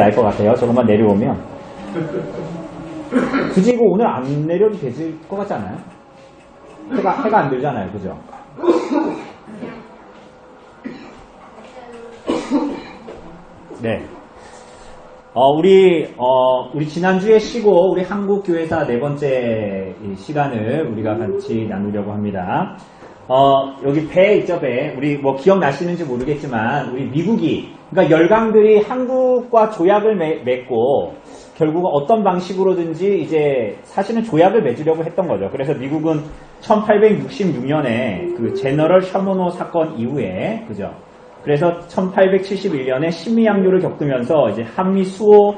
알 것 같아요. 저것만 내려오면. 굳이 이거 오늘 안 내려도 되질 것 같지 않아요? 해가 안 들잖아요. 그죠? 네. 우리 지난주에 쉬고 우리 한국교회사 네 번째 시간을 우리가 같이 나누려고 합니다. 여기 배 있죠, 배. 우리 뭐 기억나시는지 모르겠지만, 우리 미국이, 그러니까 열강들이 한국과 조약을 맺고, 결국 어떤 방식으로든지 이제 사실은 조약을 맺으려고 했던 거죠. 그래서 미국은 1866년에 그 제너럴 셔머노 사건 이후에, 그죠? 그래서 1871년에 심리양요를 겪으면서 이제 한미 수호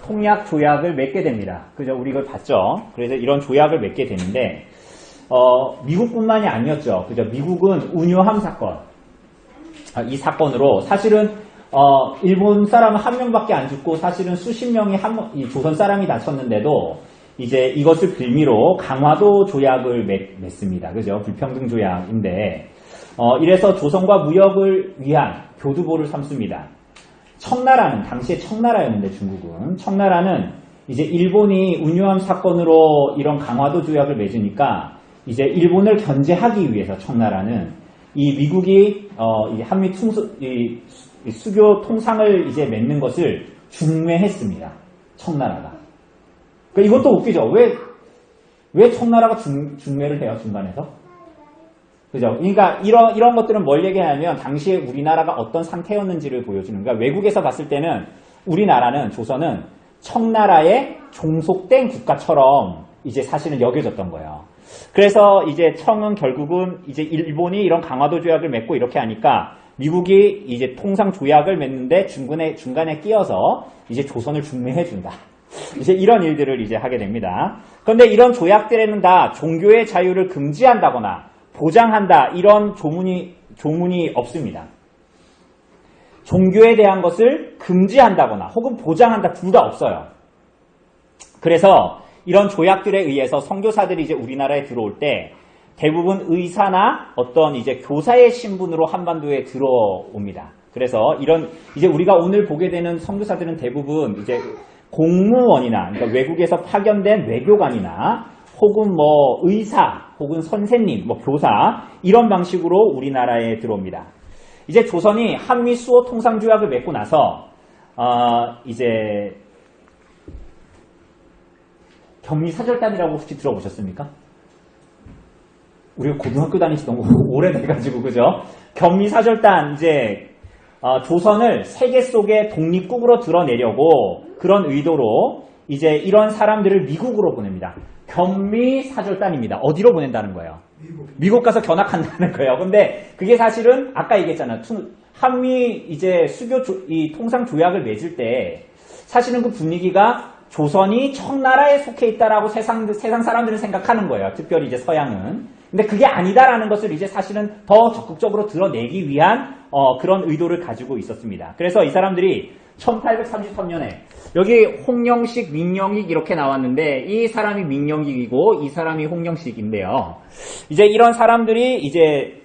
통약 조약을 맺게 됩니다. 그죠? 우리 이걸 봤죠? 그래서 이런 조약을 맺게 되는데, 미국뿐만이 아니었죠. 그죠? 미국은 운요함 사건. 이 사건으로 사실은, 일본 사람 한 명밖에 안 죽고 사실은 수십 명이 이 조선 사람이 다쳤는데도 이제 이것을 빌미로 강화도 조약을 맺습니다. 그죠? 불평등 조약인데, 이래서 조선과 무역을 위한 교두보를 삼습니다. 청나라는, 당시에 청나라였는데 중국은, 청나라는 이제 일본이 운요함 사건으로 이런 강화도 조약을 맺으니까 이제 일본을 견제하기 위해서 청나라는 이 미국이 이 한미 수교 통상을 이제 맺는 것을 중매했습니다. 청나라가. 그러니까 이것도 웃기죠. 왜 청나라가 중매를 해요, 중간에서? 그죠? 그러니까 이런 것들은 뭘 얘기하냐면 당시에 우리나라가 어떤 상태였는지를 보여주는 거야. 외국에서 봤을 때는 우리나라는, 조선은 청나라에 종속된 국가처럼 이제 사실은 여겨졌던 거예요. 그래서 이제 청은 결국은 이제 일본이 이런 강화도 조약을 맺고 이렇게 하니까 미국이 이제 통상 조약을 맺는데 중간에 끼어서 이제 조선을 중매해준다. 이제 이런 일들을 이제 하게 됩니다. 그런데 이런 조약들에는 다 종교의 자유를 금지한다거나 보장한다, 이런 조문이 없습니다. 종교에 대한 것을 금지한다거나 혹은 보장한다, 둘 다 없어요. 그래서 이런 조약들에 의해서 선교사들이 이제 우리나라에 들어올 때 대부분 의사나 어떤 이제 교사의 신분으로 한반도에 들어옵니다. 그래서 이제 우리가 오늘 보게 되는 선교사들은 대부분 이제 공무원이나, 그러니까 외국에서 파견된 외교관이나 혹은 뭐 의사 혹은 선생님, 뭐 교사, 이런 방식으로 우리나라에 들어옵니다. 이제 조선이 한미 수호 통상 조약을 맺고 나서 이제 경미사절단이라고 혹시 들어보셨습니까? 우리가 고등학교 다니지 너무 오래돼가지고, 그죠? 경미사절단, 이제 조선을 세계 속의 독립국으로 드러내려고 그런 의도로 이제 이런 사람들을 미국으로 보냅니다. 경미사절단입니다. 어디로 보낸다는 거예요? 미국 가서 견학한다는 거예요. 근데 그게 사실은 아까 얘기했잖아요. 한미 이제 이 통상 조약을 맺을 때 사실은 그 분위기가 조선이 청나라에 속해 있다라고 세상 사람들은 생각하는 거예요. 특별히 이제 서양은. 근데 그게 아니다라는 것을 이제 사실은 더 적극적으로 드러내기 위한 그런 의도를 가지고 있었습니다. 그래서 이 사람들이 1833년에 여기 홍영식, 민영익 이렇게 나왔는데 이 사람이 민영익이고 이 사람이 홍영식인데요. 이제 이런 사람들이 이제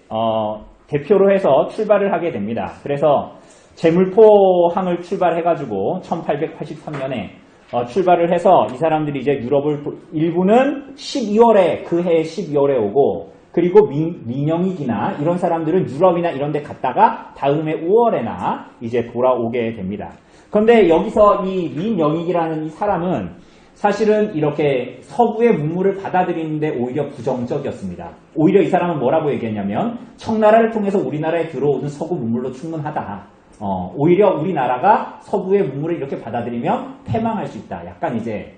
대표로 해서 출발을 하게 됩니다. 그래서 제물포항을 출발해가지고 1883년에 출발을 해서 이 사람들이 이제 유럽을 일부는 12월에 그 해 12월에 오고, 그리고 민영익이나 이런 사람들은 유럽이나 이런 데 갔다가 다음해 5월에나 이제 돌아오게 됩니다. 그런데 여기서 이 민영익이라는 이 사람은 사실은 이렇게 서구의 문물을 받아들이는데 오히려 부정적이었습니다. 오히려 이 사람은 뭐라고 얘기했냐면 청나라를 통해서 우리나라에 들어오는 서구 문물로 충분하다. 오히려 우리나라가 서구의 문물을 이렇게 받아들이면 패망할 수 있다. 약간 이제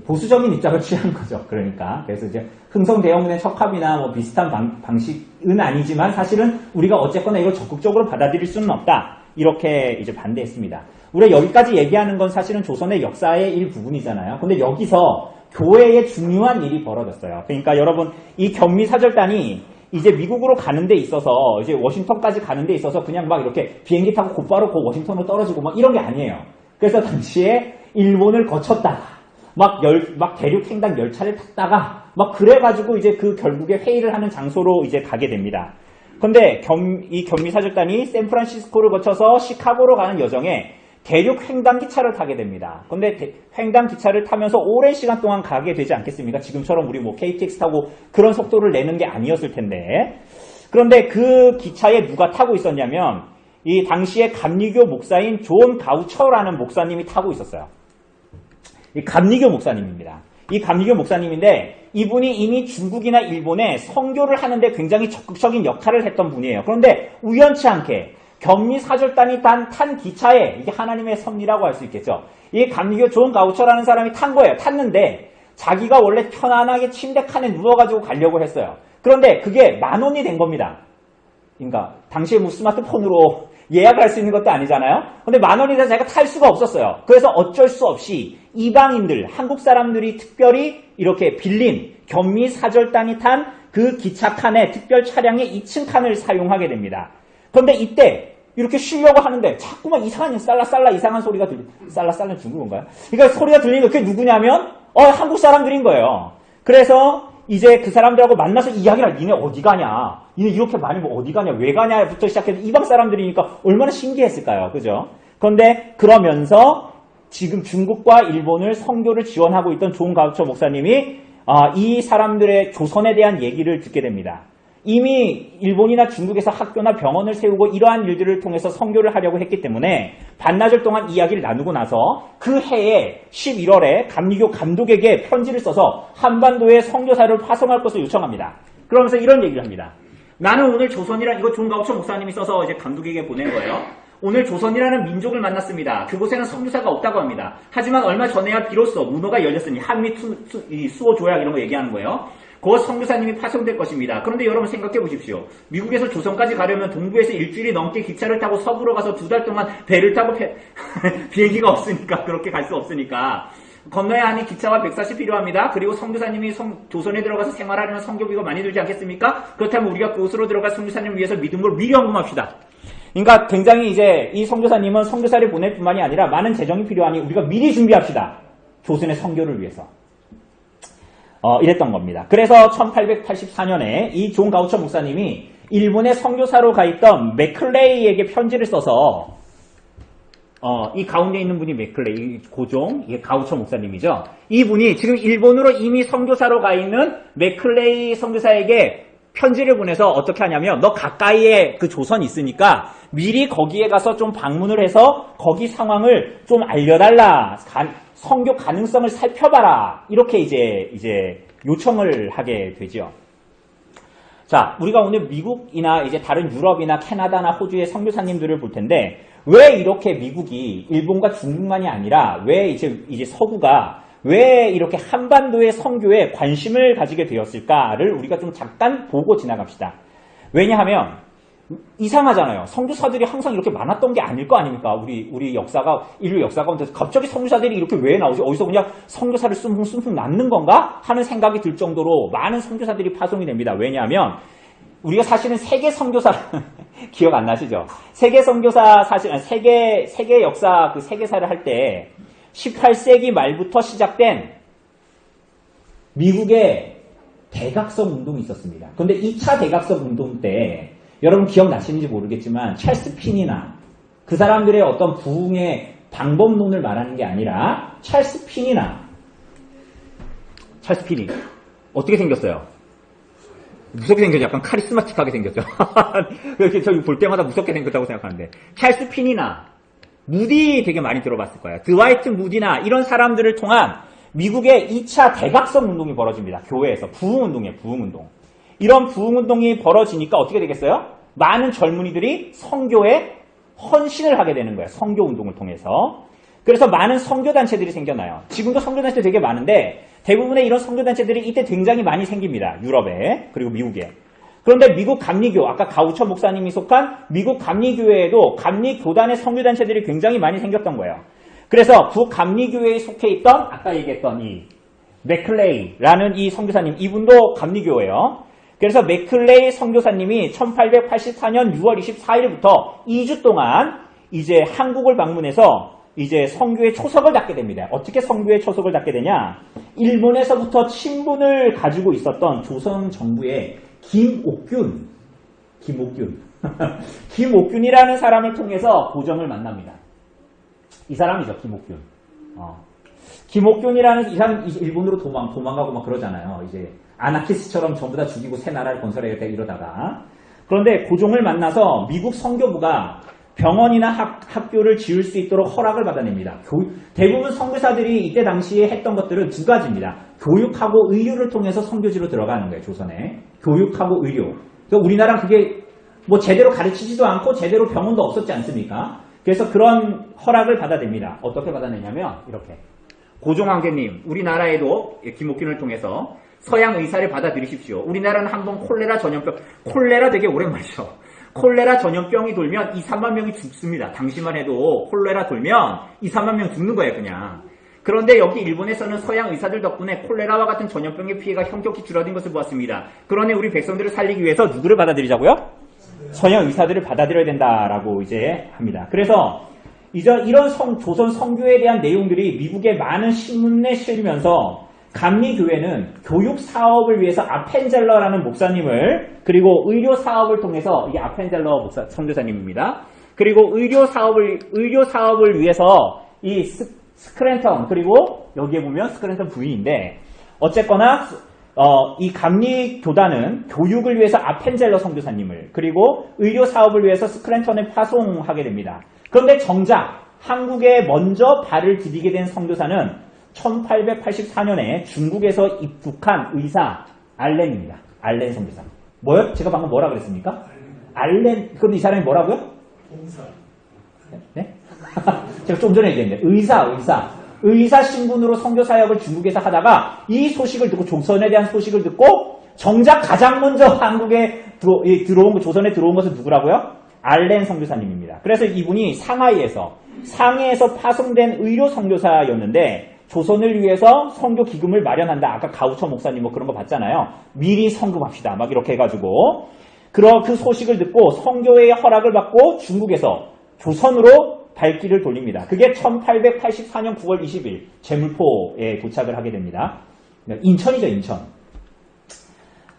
보수적인 입장을 취한 거죠. 그러니까 그래서 이제 흥성대원군의 척합이나 뭐 비슷한 방식은 아니지만 사실은 우리가 어쨌거나 이걸 적극적으로 받아들일 수는 없다. 이렇게 이제 반대했습니다. 우리가 여기까지 얘기하는 건 사실은 조선의 역사의 일부분이잖아요. 근데 여기서 교회의 중요한 일이 벌어졌어요. 그러니까 여러분, 이 경미사절단이 이제 미국으로 가는 데 있어서, 이제 워싱턴까지 가는 데 있어서 그냥 막 이렇게 비행기 타고 곧바로 그 워싱턴으로 떨어지고 막 이런 게 아니에요. 그래서 당시에 일본을 거쳤다가 막 대륙 횡단 열차를 탔다가 막 그래가지고 이제 그 결국에 회의를 하는 장소로 이제 가게 됩니다. 근데 이 견미사절단이 샌프란시스코를 거쳐서 시카고로 가는 여정에 대륙 횡단 기차를 타게 됩니다. 근데 횡단 기차를 타면서 오랜 시간 동안 가게 되지 않겠습니까? 지금처럼 우리 뭐 KTX 타고 그런 속도를 내는 게 아니었을 텐데. 그런데 그 기차에 누가 타고 있었냐면 이 당시에 감리교 목사인 존 가우처라는 목사님이 타고 있었어요. 이 감리교 목사님입니다. 이 감리교 목사님인데 이분이 이미 중국이나 일본에 선교를 하는데 굉장히 적극적인 역할을 했던 분이에요. 그런데 우연치 않게 견미사절단이 탄 기차에, 이게 하나님의 섭리라고 할 수 있겠죠. 이 감리교 존 가우처라는 사람이 탄 거예요. 탔는데 자기가 원래 편안하게 침대 칸에 누워가지고 가려고 했어요. 그런데 그게 10,000원이 된 겁니다. 그러니까 당시에 뭐 스마트폰으로 예약할 수 있는 것도 아니잖아요. 근데 10,000원이 돼서 제가 탈 수가 없었어요. 그래서 어쩔 수 없이 이방인들, 한국 사람들이 특별히 이렇게 빌린 견미사절단이 탄 그 기차 칸에 특별 차량의 2층 칸을 사용하게 됩니다. 그런데 이때 이렇게 쉬려고 하는데 자꾸만 이상한 쌀라쌀라 이상한 소리가 쌀라쌀라는 중국어인가요? 그러니까 소리가 들리는 게 그게 누구냐면 한국 사람들인 거예요. 그래서 이제 그 사람들하고 만나서 이야기를 니네 어디 가냐? 니네 이렇게 많이 뭐 어디 가냐? 왜 가냐?부터 시작해서 이방 사람들이니까 얼마나 신기했을까요? 그죠? 그런데 그러면서 지금 중국과 일본을 선교를 지원하고 있던 존 가우처 목사님이 이 사람들의 조선에 대한 얘기를 듣게 됩니다. 이미 일본이나 중국에서 학교나 병원을 세우고 이러한 일들을 통해서 선교를 하려고 했기 때문에 반나절 동안 이야기를 나누고 나서 그 해에 11월에 감리교 감독에게 편지를 써서 한반도에 선교사를 파송할 것을 요청합니다. 그러면서 이런 얘기를 합니다. 나는 오늘 조선이란, 이거 존 가우처 목사님이 써서 이제 감독에게 보낸 거예요. 오늘 조선이라는 민족을 만났습니다. 그곳에는 선교사가 없다고 합니다. 하지만 얼마 전에야 비로소 문호가 열렸으니 한미 수호 조약 이런 거 얘기하는 거예요. 곧 선교사님이 파송될 것입니다. 그런데 여러분 생각해 보십시오. 미국에서 조선까지 가려면 동부에서 일주일이 넘게 기차를 타고 서부로 가서 2달 동안 배를 타고 비행기가 없으니까, 그렇게 갈 수 없으니까 건너야 하니 기차와 백사시 필요합니다. 그리고 선교사님이 조선에 들어가서 생활하려면 선교비가 많이 들지 않겠습니까? 그렇다면 우리가 그곳으로 들어가 선교사님을 위해서 믿음으로 미리 헌금합시다. 그러니까 굉장히 이제 이 선교사님은 선교사를 보낼 뿐만이 아니라 많은 재정이 필요하니 우리가 미리 준비합시다. 조선의 선교를 위해서. 이랬던 겁니다. 그래서 1884년에 이 존 가우처 목사님이 일본의 선교사로 가 있던 맥클레이에게 편지를 써서 이 가운데 있는 분이 맥클레이 고종, 이게 가우처 목사님이죠. 이분이 지금 일본으로 이미 선교사로 가 있는 맥클레이 선교사에게 편지를 보내서 어떻게 하냐면 너 가까이에 그 조선이 있으니까 미리 거기에 가서 좀 방문을 해서 거기 상황을 좀 알려달라. 선교 가능성을 살펴봐라. 이렇게 이제 요청을 하게 되죠. 자, 우리가 오늘 미국이나 이제 다른 유럽이나 캐나다나 호주의 선교사님들을 볼 텐데 왜 이렇게 미국이 일본과 중국만이 아니라 왜 이제 서구가 왜 이렇게 한반도의 선교에 관심을 가지게 되었을까를 우리가 좀 잠깐 보고 지나갑시다. 왜냐하면 이상하잖아요. 선교사들이 항상 이렇게 많았던 게 아닐 거 아닙니까? 우리 인류 역사 가운데서 갑자기 선교사들이 이렇게 왜 나오지? 어디서 그냥 선교사를 숨풍 낳는 건가? 하는 생각이 들 정도로 많은 선교사들이 파송이 됩니다. 왜냐하면 우리가 사실은 세계 선교사 기억 안 나시죠? 세계 선교사 세계 역사 그 세계사를 할 때 18세기 말부터 시작된 미국의 대각성 운동이 있었습니다. 그런데 2차 대각성 운동 때 여러분 기억나시는지 모르겠지만 찰스 핀이나 그 사람들의 어떤 부흥의 방법론을 말하는 게 아니라 찰스 핀이 어떻게 생겼어요? 무섭게 생겼죠. 약간 카리스마틱하게 생겼죠. 이렇게 저희 볼 때마다 무섭게 생겼다고 생각하는데 찰스 핀이나 무디 되게 많이 들어봤을 거예요. 드와이트 무디나 이런 사람들을 통한 미국의 2차 대각성 운동이 벌어집니다. 교회에서 부흥운동이에요. 부흥운동. 이런 부흥운동이 벌어지니까 어떻게 되겠어요? 많은 젊은이들이 선교에 헌신을 하게 되는 거예요. 선교운동을 통해서. 그래서 많은 선교단체들이 생겨나요. 지금도 선교단체 되게 많은데 대부분의 이런 선교단체들이 이때 굉장히 많이 생깁니다. 유럽에 그리고 미국에. 그런데 미국 감리교, 아까 가우처 목사님이 속한 미국 감리교회에도 감리교단의 선교단체들이 굉장히 많이 생겼던 거예요. 그래서 북감리교회에 속해 있던 아까 얘기했던 이 맥클레이라는 이 선교사님, 이분도 감리교예요. 그래서 맥클레이 선교사님이 1884년 6월 24일부터 2주 동안 이제 한국을 방문해서 이제 선교의 초석을 닫게 됩니다. 어떻게 선교의 초석을 닫게 되냐? 일본에서부터 친분을 가지고 있었던 조선 정부의 김옥균, 김옥균. 김옥균이라는 사람을 통해서 고정을 만납니다. 이 사람이죠, 김옥균. 김옥균이라는 이 사람 일본으로 도망가고 막 그러잖아요. 이제 아나키스트처럼 전부 다 죽이고 새 나라를 건설해야 돼 이러다가. 그런데 고종을 만나서 미국 선교부가 병원이나 학교를 지을 수 있도록 허락을 받아냅니다. 대부분 선교사들이 이때 당시에 했던 것들은 두 가지입니다. 교육하고 의료를 통해서 선교지로 들어가는 거예요, 조선에. 교육하고 의료. 우리나라는 그게 뭐 제대로 가르치지도 않고 제대로 병원도 없었지 않습니까? 그래서 그런 허락을 받아냅니다. 어떻게 받아내냐면 이렇게. 고종황제님, 우리나라에도 김옥균을 통해서 서양 의사를 받아들이십시오. 우리나라는 한번 콜레라 전염병, 콜레라 되게 오랜만이죠. 콜레라 전염병이 돌면 2, 3만 명이 죽습니다. 당시만 해도 콜레라 돌면 2, 3만 명 죽는 거예요, 그냥. 그런데 여기 일본에서는 서양 의사들 덕분에 콜레라와 같은 전염병의 피해가 현격히 줄어든 것을 보았습니다. 그러니 우리 백성들을 살리기 위해서 누구를 받아들이자고요? 서양 의사들을 받아들여야 된다라고 이제 합니다. 그래서 이런 조선 선교에 대한 내용들이 미국의 많은 신문에 실리면서 감리교회는 교육 사업을 위해서 아펜젤러라는 목사님을, 그리고 의료 사업을 통해서, 이게 아펜젤러 선교사님입니다. 그리고 의료 사업을 위해서 이 스크랜턴, 그리고 여기에 보면 스크랜턴 부인인데, 어쨌거나 이 감리교단은 교육을 위해서 아펜젤러 선교사님을, 그리고 의료 사업을 위해서 스크랜턴을 파송하게 됩니다. 그런데 정작 한국에 먼저 발을 디디게 된 선교사는 1884년에 중국에서 입국한 의사 알렌입니다. 알렌 선교사. 뭐요? 제가 방금 뭐라 그랬습니까? 알렌. 그런데 이 사람이 뭐라고요? 봉사. 네? 제가 좀 전에 얘기했는데 의사 신분으로 선교 사역을 중국에서 하다가 이 소식을 듣고, 조선에 대한 소식을 듣고 정작 가장 먼저 한국에 조선에 들어온 것은 누구라고요? 알렌 선교사님입니다. 그래서 이분이 상하이에서 파송된 의료 선교사였는데, 조선을 위해서 선교 기금을 마련한다. 아까 가우처 목사님 뭐 그런 거 봤잖아요. 미리 성금합시다. 막 이렇게 해가지고 그 소식을 듣고 선교의 허락을 받고 중국에서 조선으로 발길을 돌립니다. 그게 1884년 9월 20일 제물포에 도착을 하게 됩니다. 인천이죠, 인천.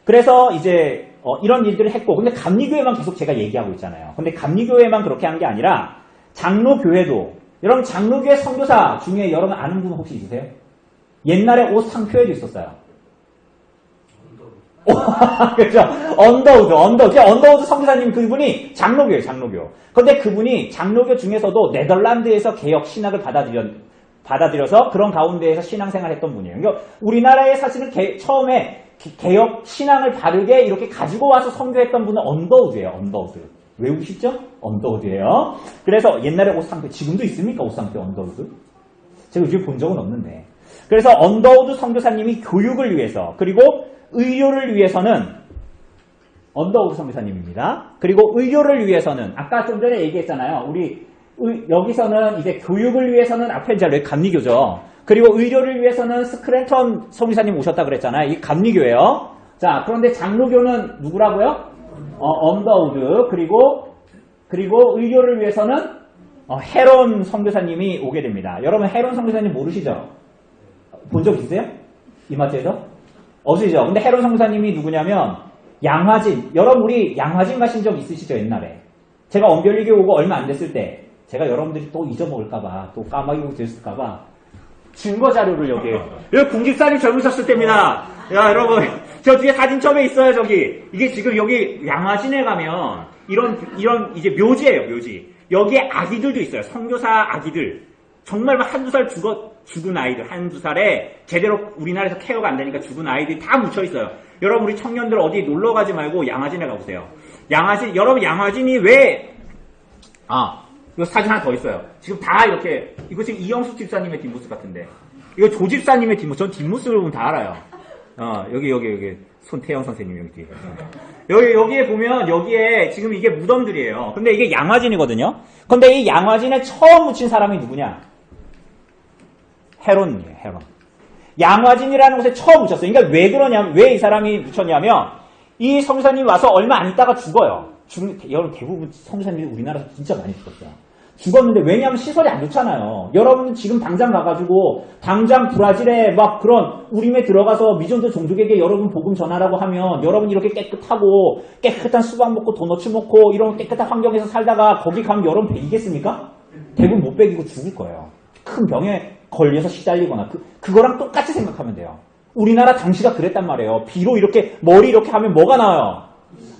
그래서 이제 이런 일들을 했고, 근데 감리교회만 계속 제가 얘기하고 있잖아요. 근데 감리교회만 그렇게 한 게 아니라 장로교회도, 여러분 장로교회 선교사 중에 여러분 아는 분 혹시 있으세요? 옛날에 오상표에도 있었어요. 그렇죠. 언더우드 선교사님, 그분이 장로교예요, 장로교. 그런데 그분이 장로교 중에서도 네덜란드에서 개혁 신학을 받아들여서 그런 가운데에서 신앙생활 했던 분이에요. 그러니까 우리나라에 사실은 처음에 개혁 신앙을 바르게 이렇게 가지고 와서 선교했던 분은 언더우드예요, 언더우드. 외우시죠? 언더우드예요. 그래서 옛날에 오상표, 지금도 있습니까? 오상표 언더우드? 제가 요즘 본 적은 없는데. 그래서 언더우드 선교사님이 교육을 위해서, 그리고 의료를 위해서는 언더우드 선교사님입니다. 그리고 의료를 위해서는 아까 좀 전에 얘기했잖아요. 여기서는 이제 교육을 위해서는 아펜젤러, 감리교죠. 그리고 의료를 위해서는 스크랜턴 선교사님 오셨다 그랬잖아요. 이 감리교예요. 자, 그런데 장로교는 누구라고요? 언더우드. 그리고 의료를 위해서는 헤론 선교사님이 오게 됩니다. 여러분 헤론 선교사님 모르시죠? 본 적 있으세요? 이마트에서? 없으시죠? 근데 헤론 선교사님이 누구냐면 양화진. 여러분 우리 양화진 가신 적 있으시죠? 옛날에. 제가 언별리교 오고 얼마 안 됐을 때 제가 여러분들이 또 잊어먹을까봐, 또 까마귀고 됐을까봐 증거 자료를 여기 궁집사님 젊으셨을 때입니다. 야 여러분 저 뒤에 사진첩에 있어요. 저기 이게 지금 여기 양화진에 가면 이런 이제 묘지예요, 묘지. 여기에 아기들도 있어요. 선교사 아기들. 정말 한두 살 죽은 아이들, 한두 살에 제대로 우리나라에서 케어가 안 되니까 죽은 아이들이 다 묻혀 있어요. 여러분 우리 청년들 어디 놀러 가지 말고 양화진에 가보세요. 여러분 양화진이 왜 이거 사진 하나 더 있어요. 지금 다 이렇게, 이거 지금 이영숙 집사님의 뒷모습 같은데. 이거 조 집사님의 뒷모습, 전 뒷모습을 보면 다 알아요. 여기, 손태영 선생님 여기 뒤에. 여기에 보면, 여기에 지금 이게 무덤들이에요. 근데 이게 양화진이거든요. 근데 이 양화진에 처음 묻힌 사람이 누구냐? 헤론이에요, 헤론. 양화진이라는 곳에 처음 묻혔어요. 그러니까 왜 이 사람이 묻혔냐면, 이 선교사님이 와서 얼마 안 있다가 죽어요. 여러분 대부분 선교사님이 우리나라에서 진짜 많이 죽었어요. 죽었는데 왜냐하면 시설이 안 좋잖아요. 여러분은 지금 당장 가가지고 당장 브라질에 막 그런 우림에 들어가서 미전도 종족에게 여러분 복음 전하라고 하면 여러분 이렇게 깨끗하고 깨끗한 수박 먹고 도너츠 먹고 이런 깨끗한 환경에서 살다가 거기 가면 여러분 배기겠습니까? 대부분 못 배기고 죽을 거예요. 큰 병에 걸려서 시달리거나 그거랑 똑같이 생각하면 돼요. 우리나라 당시가 그랬단 말이에요. 비로 이렇게 머리 이렇게 하면 뭐가 나와요?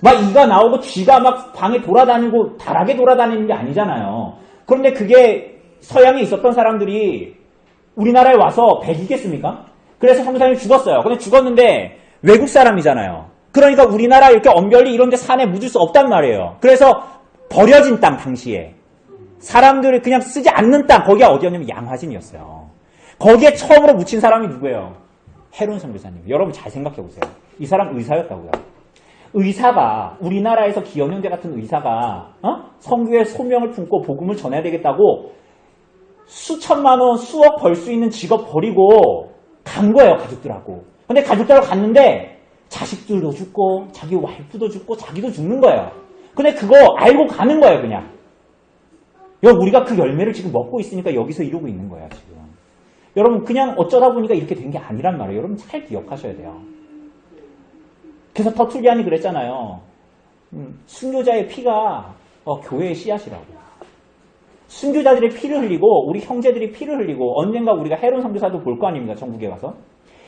막 이가 나오고 쥐가 막 방에 돌아다니고 다락에 돌아다니는 게 아니잖아요. 그런데 그게 서양에 있었던 사람들이 우리나라에 와서 배기겠습니까? 그래서 성사님이 죽었어요. 근데 죽었는데 외국 사람이잖아요. 그러니까 우리나라 이렇게 엄별히 이런 데 산에 묻을 수 없단 말이에요. 그래서 버려진 땅 당시에 사람들이 그냥 쓰지 않는 땅 거기가 어디였냐면 양화진이었어요. 거기에 처음으로 묻힌 사람이 누구예요? 헤론 선교사님. 여러분 잘 생각해 보세요. 이 사람 의사였다고요. 의사가 우리나라에서 기현영대 같은 의사가 선교의 소명을 품고 복음을 전해야 되겠다고 수천만 원, 수억 벌 수 있는 직업 버리고 간 거예요, 가족들하고. 근데 가족들하고 갔는데 자식들도 죽고 자기 와이프도 죽고 자기도 죽는 거예요. 근데 그거 알고 가는 거예요, 그냥. 우리가 그 열매를 지금 먹고 있으니까 여기서 이러고 있는 거예요, 지금. 여러분 그냥 어쩌다 보니까 이렇게 된 게 아니란 말이에요. 여러분 잘 기억하셔야 돼요. 그래서 터툴리안이 그랬잖아요. 순교자의 피가 교회의 씨앗이라고. 순교자들의 피를 흘리고 우리 형제들이 피를 흘리고 언젠가 우리가 헤론 선교사도 볼 거 아닙니까? 전국에 가서.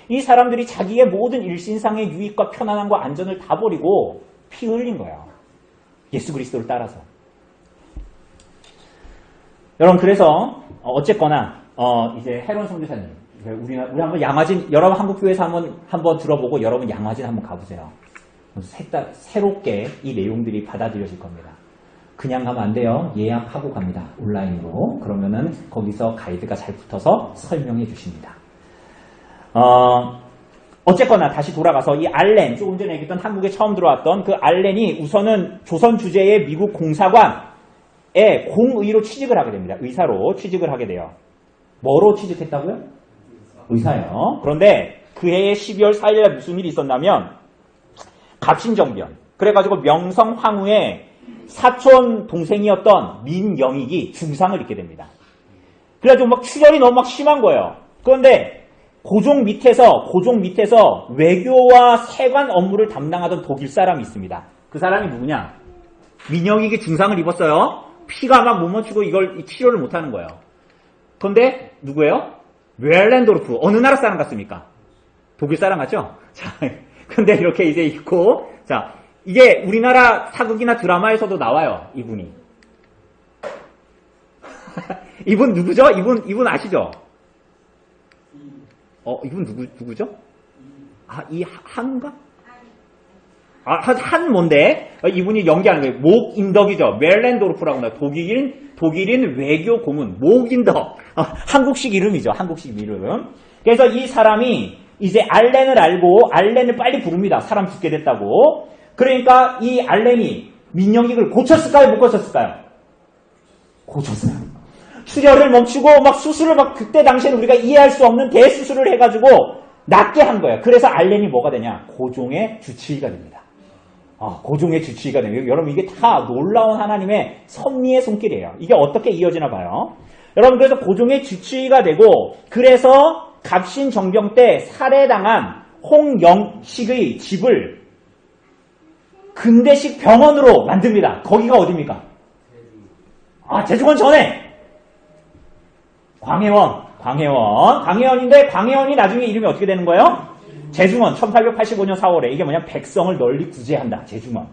이 사람들이 자기의 모든 일신상의 유익과 편안함과 안전을 다 버리고 피 흘린 거예요. 예수 그리스도를 따라서. 여러분 그래서 어쨌거나 이제 헤론 선교사님 우리 한번 양화진 여러분 한국 교회에서 한번 들어보고 여러분 양화진 한번 가보세요. 새롭게 이 내용들이 받아들여질 겁니다. 그냥 가면 안 돼요. 예약하고 갑니다. 온라인으로. 그러면은 거기서 가이드가 잘 붙어서 설명해 주십니다. 어쨌거나 다시 돌아가서 이 알렌 조금 전에 얘기했던 한국에 처음 들어왔던 그 알렌이 우선은 조선 주재의 미국 공사관에 공의로 취직을 하게 됩니다. 의사로 취직을 하게 돼요. 뭐로 취직했다고요? 의사예요. 그런데 그해의 12월 4일에 무슨 일이 있었냐면 갑신정변. 그래가지고 명성 황후의 사촌 동생이었던 민영익이 중상을 입게 됩니다. 그래가지고 막 출혈이 너무 막 심한 거예요. 그런데 고종 밑에서 외교와 세관 업무를 담당하던 독일 사람이 있습니다. 그 사람이 누구냐? 민영익이 중상을 입었어요. 피가 막 못 멈추고 이걸 치료를 못하는 거예요. 그런데 누구예요? 웰렌도르프. 어느 나라 사람 같습니까? 독일 사람 같죠? 자, 근데 이렇게 이제 있고, 자, 이게 우리나라 사극이나 드라마에서도 나와요, 이분이. 이분 누구죠? 이분 아시죠? 이분 누구죠? 이 한가? 한 뭔데? 이분이 연기하는 거예요. 목인덕이죠. 멜렌도르프라고 나와요. 독일인 외교 고문. 목인덕. 한국식 이름이죠. 한국식 이름. 그래서 이 사람이 이제 알렌을 알고 알렌을 빨리 부릅니다. 사람 죽게 됐다고. 그러니까 이 알렌이 민영익을 고쳤을까요? 못 고쳤을까요? 고쳤어요. 출혈을 멈추고 막 수술을 막 그때 당시에는 우리가 이해할 수 없는 대수술을 해가지고 낫게 한 거예요. 그래서 알렌이 뭐가 되냐? 고종의 주치의가 됩니다. 고종의 주치의가 됩니다. 여러분 이게 다 놀라운 하나님의 섭리의 손길이에요. 이게 어떻게 이어지나 봐요. 여러분 그래서 고종의 주치의가 되고 그래서 갑신정병 때 살해당한 홍영식의 집을 근대식 병원으로 만듭니다. 거기가 어디입니까? 제중원 전에 광해원인데 광해원이 나중에 이름이 어떻게 되는 거예요? 제중원 1885년 4월에 이게 뭐냐 백성을 널리 구제한다. 제중원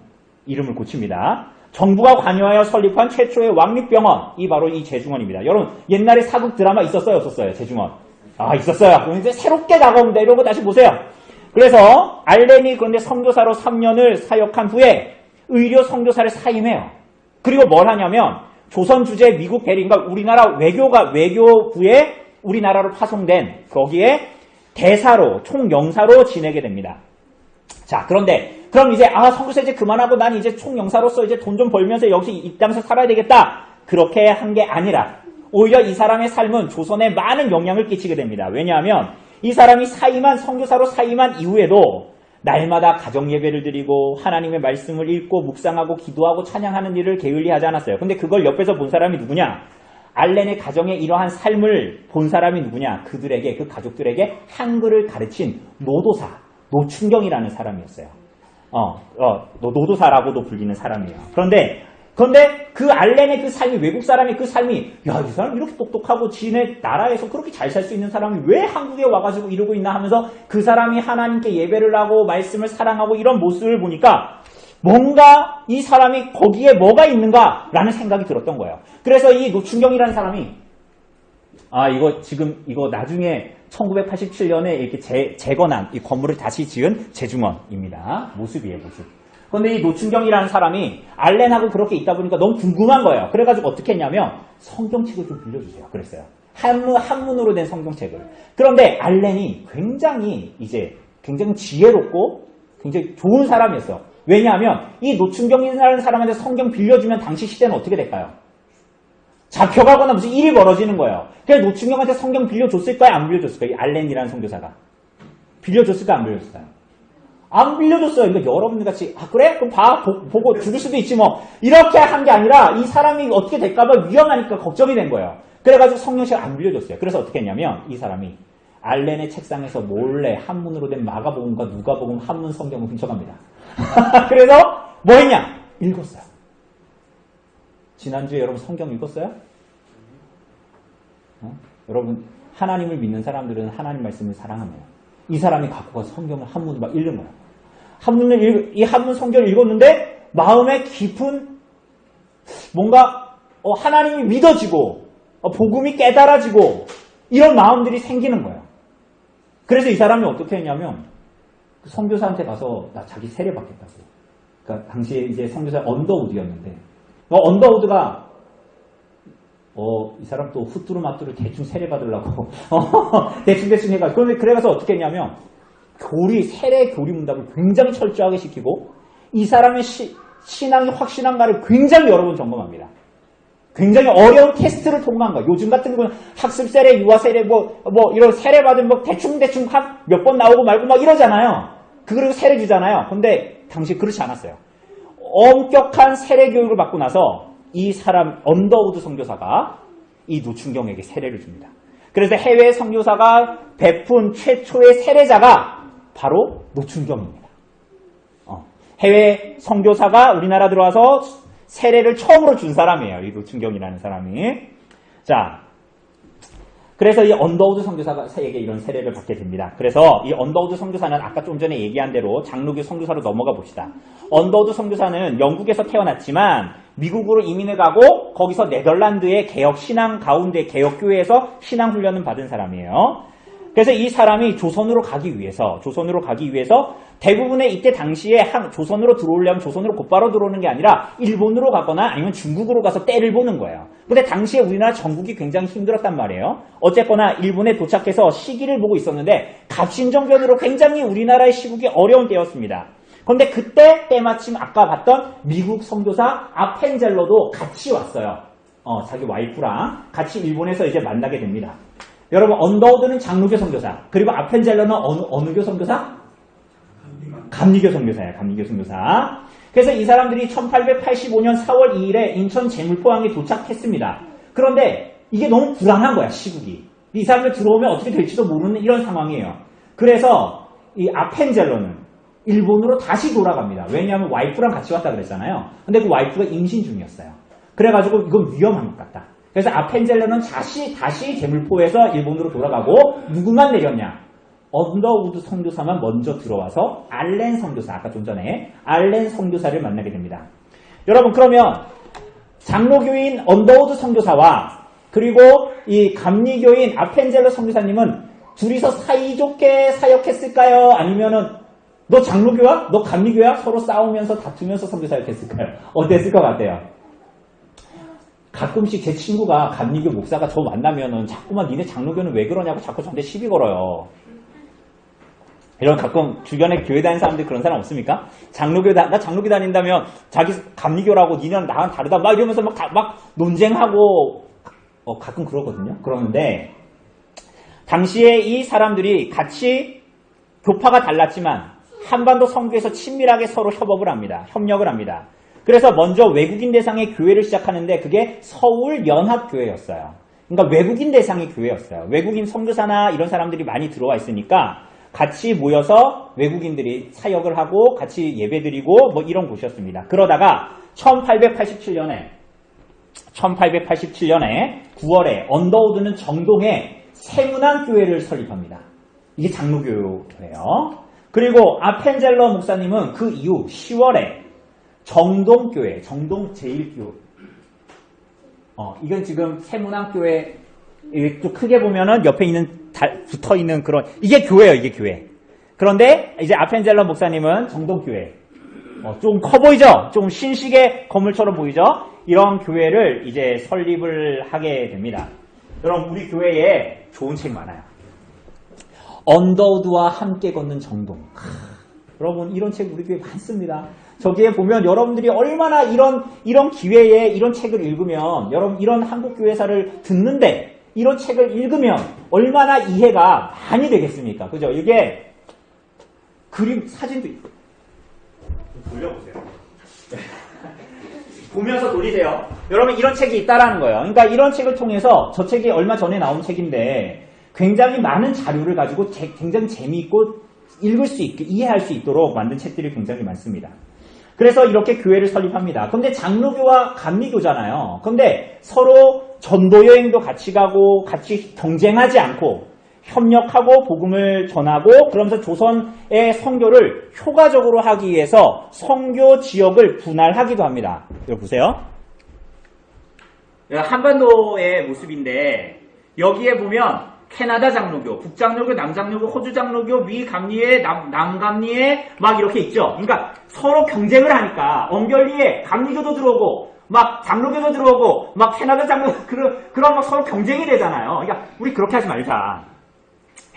이름을 고칩니다. 정부가 관여하여 설립한 최초의 왕립병원 이 바로 이 제중원입니다. 여러분 옛날에 사극 드라마 있었어요 없었어요? 제중원 있었어요. 그럼 이제 새롭게 다가옵니다. 이런 거 다시 보세요. 그래서 알렌이 그런데 선교사로 3년을 사역한 후에 의료 선교사를 사임해요. 그리고 뭘 하냐면 조선 주재 미국 대리인가 우리나라 외교부에 우리나라로 파송된 거기에 대사로 총영사로 지내게 됩니다. 자 그런데 그럼 이제 선교사 이제 그만하고 난 이제 총영사로서 이제 돈 좀 벌면서 여기서 이 땅에서 살아야 되겠다. 그렇게 한 게 아니라 오히려 이 사람의 삶은 조선에 많은 영향을 끼치게 됩니다. 왜냐하면 이 사람이 선교사로 사임한 이후에도 날마다 가정 예배를 드리고 하나님의 말씀을 읽고 묵상하고 기도하고 찬양하는 일을 게을리 하지 않았어요. 근데 그걸 옆에서 본 사람이 누구냐? 알렌의 가정의 이러한 삶을 본 사람이 누구냐? 그들에게, 그 가족들에게 한글을 가르친 노도사, 노춘경이라는 사람이었어요. 노도사라고도 불리는 사람이에요. 그런데 그 알렌의 그 삶이, 외국 사람의 그 삶이, 야, 이 사람 이렇게 똑똑하고 지네 나라에서 그렇게 잘 살 수 있는 사람이 왜 한국에 와가지고 이러고 있나 하면서 그 사람이 하나님께 예배를 하고 말씀을 사랑하고 이런 모습을 보니까 뭔가 이 사람이 거기에 뭐가 있는가라는 생각이 들었던 거예요. 그래서 이 노춘경이라는 사람이 이거 나중에 1987년에 이렇게 재건한 이 건물을 다시 지은 재중원입니다. 모습이에요, 모습. 그런데 이 노춘경이라는 사람이 알렌하고 그렇게 있다 보니까 너무 궁금한 거예요. 그래가지고 어떻게 했냐면 성경책을 좀 빌려주세요. 그랬어요. 한문으로 된 성경책을. 그런데 알렌이 굉장히 지혜롭고 굉장히 좋은 사람이었어요. 왜냐하면 이 노춘경이라는 사람한테 성경 빌려주면 당시 시대는 어떻게 될까요? 잡혀가거나 무슨 일이 벌어지는 거예요. 그래서 노춘경한테 성경 빌려줬을까요? 안 빌려줬을까요? 이 알렌이라는 선교사가. 빌려줬을까요? 안 빌려줬을까요? 안 빌려줬어요. 그러니까 여러분들 같이 그래? 그럼 보고 죽을 수도 있지 뭐. 이렇게 한 게 아니라 이 사람이 어떻게 될까봐 위험하니까 걱정이 된 거예요. 그래가지고 성경책을 안 빌려줬어요. 그래서 어떻게 했냐면 이 사람이 알렌의 책상에서 몰래 한문으로 된 마가복음과 누가복음 한문 성경을 훔쳐갑니다. 그래서 뭐 했냐? 읽었어요. 지난주에 여러분 성경 읽었어요? 여러분 하나님을 믿는 사람들은 하나님 말씀을 사랑합니다. 이 사람이 갖고 가서 성경을 한문을 막 읽는 거예요. 이 한문 성경을 읽었는데 마음에 깊은 뭔가 하나님이 믿어지고 복음이 깨달아지고 이런 마음들이 생기는 거예요. 그래서 이 사람이 어떻게 했냐면 그 선교사한테 가서 나 자기 세례 받겠다고. 그러니까 당시에 이제 선교사 언더우드였는데 언더우드가 이 사람 또 후뚜루마뚜루 대충 세례 받으려고 대충 해가지고 그래서 어떻게 했냐면 세례 교리 문답을 굉장히 철저하게 시키고 이 사람의 신앙이 확실한가를 굉장히 여러 번 점검합니다. 굉장히 어려운 테스트를 통과한 거야. 요즘 같은 경우는 학습 세례, 유아 세례, 이런 세례 받은 대충 몇 번 나오고 말고 막 이러잖아요. 그리고 세례 주잖아요. 근데 당시 그렇지 않았어요. 엄격한 세례 교육을 받고 나서 이 사람, 언더우드 선교사가 이 노춘경에게 세례를 줍니다. 그래서 해외 선교사가 베푼 최초의 세례자가 바로 노춘경입니다. 해외 선교사가 우리나라 들어와서 세례를 처음으로 준 사람이에요. 이 노춘경이라는 사람이. 자, 그래서 이 언더우드 선교사에게 이런 세례를 받게 됩니다. 그래서 이 언더우드 선교사는 아까 좀 전에 얘기한 대로 장로교 선교사로 넘어가 봅시다. 언더우드 선교사는 영국에서 태어났지만 미국으로 이민을 가고 거기서 네덜란드의 개혁 신앙 가운데 개혁교회에서 신앙 훈련을 받은 사람이에요. 그래서 이 사람이 조선으로 가기 위해서 대부분의 이때 당시에 조선으로 들어오려면 조선으로 곧바로 들어오는 게 아니라 일본으로 가거나 아니면 중국으로 가서 때를 보는 거예요. 근데 당시에 우리나라 전국이 굉장히 힘들었단 말이에요. 어쨌거나 일본에 도착해서 시기를 보고 있었는데 갑신정변으로 굉장히 우리나라의 시국이 어려운 때였습니다. 그런데 그때 때마침 아까 봤던 미국 선교사 아펜젤러도 같이 왔어요. 자기 와이프랑 같이 일본에서 이제 만나게 됩니다. 여러분 언더우드는 장로교 선교사, 그리고 아펜젤러는 어느 교 선교사? 감리교 선교사예요. 감리교 선교사. 그래서 이 사람들이 1885년 4월 2일에 인천 제물포항에 도착했습니다. 그런데 이게 너무 불안한 거야, 시국이. 이 사람들 들어오면 어떻게 될지도 모르는 이런 상황이에요. 그래서 이 아펜젤러는 일본으로 다시 돌아갑니다. 왜냐하면 와이프랑 같이 왔다 그랬잖아요. 근데 그 와이프가 임신 중이었어요. 그래가지고 이건 위험한 것 같다. 그래서 아펜젤러는 다시 제물포에서 일본으로 돌아가고 누구만 내렸냐? 언더우드 선교사만 먼저 들어와서 알렌 선교사, 아까 좀 전에 알렌 선교사를 만나게 됩니다. 여러분 그러면 장로교인 언더우드 선교사와 그리고 이 감리교인 아펜젤러 선교사님은 둘이서 사이좋게 사역했을까요? 아니면은 너 장로교야? 너 감리교야? 서로 싸우면서 다투면서 선교 사역했을까요? 어땠을 것 같아요? 가끔씩 제 친구가 감리교 목사가 저 만나면은 자꾸만 니네 장로교는 왜 그러냐고 자꾸 저한테 시비 걸어요. 이런 가끔 주변에 교회 다니는 사람들 그런 사람 없습니까? 나 장로교 다닌다면 자기 감리교라고 니네는 나랑 다르다 막 이러면서 막 논쟁하고 가끔 그러거든요. 그러는데 당시에 이 사람들이 같이 교파가 달랐지만 한반도 선교에서 친밀하게 서로 협업을 합니다. 협력을 합니다. 그래서 먼저 외국인 대상의 교회를 시작하는데 그게 서울연합교회였어요. 그러니까 외국인 대상의 교회였어요. 외국인 선교사나 이런 사람들이 많이 들어와 있으니까 같이 모여서 외국인들이 사역을 하고 같이 예배드리고 뭐 이런 곳이었습니다. 그러다가 1887년에 9월에 언더우드는 정동에 세문안교회를 설립합니다. 이게 장로교회예요. 그리고 아펜젤러 목사님은 그 이후 10월에 정동교회, 정동 제1교회. 이건 지금 세문안교회, 좀 크게 보면은 옆에 있는, 붙어 있는 그런, 이게 교회예요, 이게 교회. 그런데 이제 아펜젤러 목사님은 정동교회. 좀 커 보이죠? 좀 신식의 건물처럼 보이죠? 이런 교회를 이제 설립을 하게 됩니다. 여러분, 우리 교회에 좋은 책 많아요. 언더우드와 함께 걷는 정동. 여러분, 이런 책 우리 교회에 많습니다. 저기에 보면 여러분들이 얼마나 이런 기회에 이런 책을 읽으면, 여러분, 이런 한국교회사를 듣는데, 이런 책을 읽으면 얼마나 이해가 많이 되겠습니까? 그죠? 이게 그림, 사진도 있고. 돌려보세요. 보면서 돌리세요. 여러분, 이런 책이 있다라는 거예요. 그러니까 이런 책을 통해서, 저 책이 얼마 전에 나온 책인데 굉장히 많은 자료를 가지고 굉장히 재미있고 읽을 수 있게, 이해할 수 있도록 만든 책들이 굉장히 많습니다. 그래서 이렇게 교회를 설립합니다. 근데 장로교와 감리교잖아요. 근데 서로 전도여행도 같이 가고 같이 경쟁하지 않고 협력하고 복음을 전하고, 그러면서 조선의 선교를 효과적으로 하기 위해서 선교 지역을 분할하기도 합니다. 여기 보세요. 한반도의 모습인데 여기에 보면 캐나다 장로교, 북장로교, 남장로교, 호주 장로교, 미 감리회, 남 감리회 막 이렇게 있죠. 그러니까 서로 경쟁을 하니까 언결리에 감리교도 들어오고 막 장로교도 들어오고 막 캐나다 장로 그런 막 서로 경쟁이 되잖아요. 그러니까 우리 그렇게 하지 말자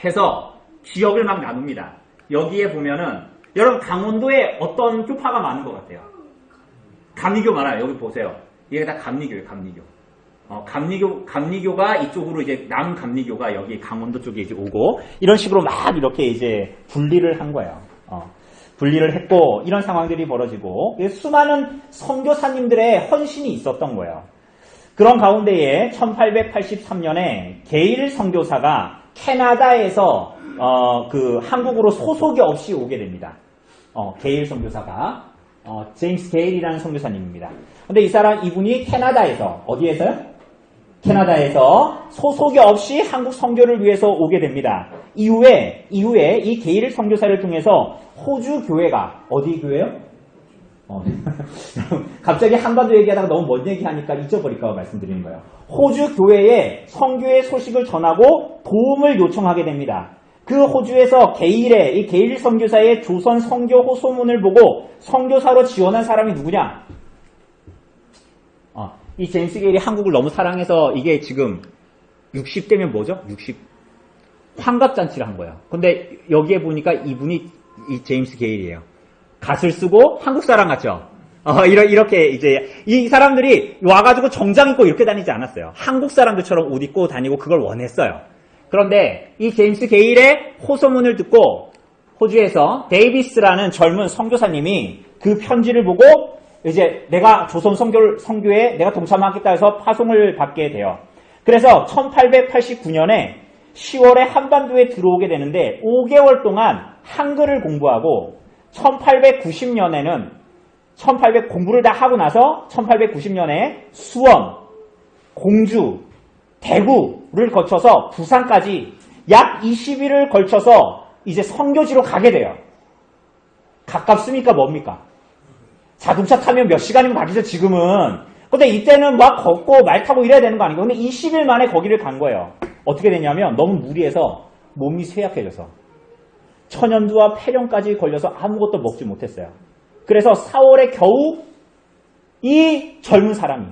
해서 지역을 막 나눕니다. 여기에 보면은 여러분, 강원도에 어떤 교파가 많은 것 같아요? 감리교 많아요. 여기 보세요. 이게 다 감리교예요. 감리교가 이쪽으로 이제 남감리교가 여기 강원도 쪽에 이제 오고, 이런 식으로 막 이렇게 이제 분리를 한 거예요. 분리를 했고, 이런 상황들이 벌어지고, 수많은 선교사님들의 헌신이 있었던 거예요. 그런 가운데에 1883년에 게일 선교사가 캐나다에서 한국으로 소속이 없이 오게 됩니다. 게일 선교사가 제임스 게일이라는 선교사님입니다. 근데 이분이 캐나다에서, 어디에서요? 캐나다에서 소속이 없이 한국 선교를 위해서 오게 됩니다. 이후에 이 게일 선교사를 통해서 호주 교회가, 어디 교회요? 갑자기 한반도 얘기하다가 너무 먼 얘기하니까 잊어버릴까 말씀드리는 거예요. 호주 교회에 선교의 소식을 전하고 도움을 요청하게 됩니다. 그 호주에서 이 게일 선교사의 조선 선교 호소문을 보고 선교사로 지원한 사람이 누구냐? 이 제임스 게일이 한국을 너무 사랑해서, 이게 지금 60대면 뭐죠? 환갑잔치를 한 거예요. 근데 여기에 보니까 이분이 이 제임스 게일이에요. 갓을 쓰고 한국 사람 같죠? 이렇게 이제 이 사람들이 와가지고 정장 입고 이렇게 다니지 않았어요. 한국 사람들처럼 옷 입고 다니고 그걸 원했어요. 그런데 이 제임스 게일의 호소문을 듣고 호주에서 데이비스라는 젊은 선교사님이 그 편지를 보고 이제 내가 조선 선교에 내가 동참하겠다 해서 파송을 받게 돼요. 그래서 1889년에 10월에 한반도에 들어오게 되는데 5개월 동안 한글을 공부하고 1890년에는 공부를 다 하고 나서 1890년에 수원, 공주, 대구를 거쳐서 부산까지 약 20일을 걸쳐서 이제 선교지로 가게 돼요. 가깝습니까? 뭡니까? 자동차 타면 몇 시간이면 가기죠, 지금은. 근데 이때는 막 걷고 말 타고 이래야 되는 거 아니고. 근데 20일 만에 거기를 간 거예요. 어떻게 됐냐면 너무 무리해서 몸이 쇠약해져서 천연두와 폐렴까지 걸려서 아무것도 먹지 못했어요. 그래서 4월에 겨우 이 젊은 사람이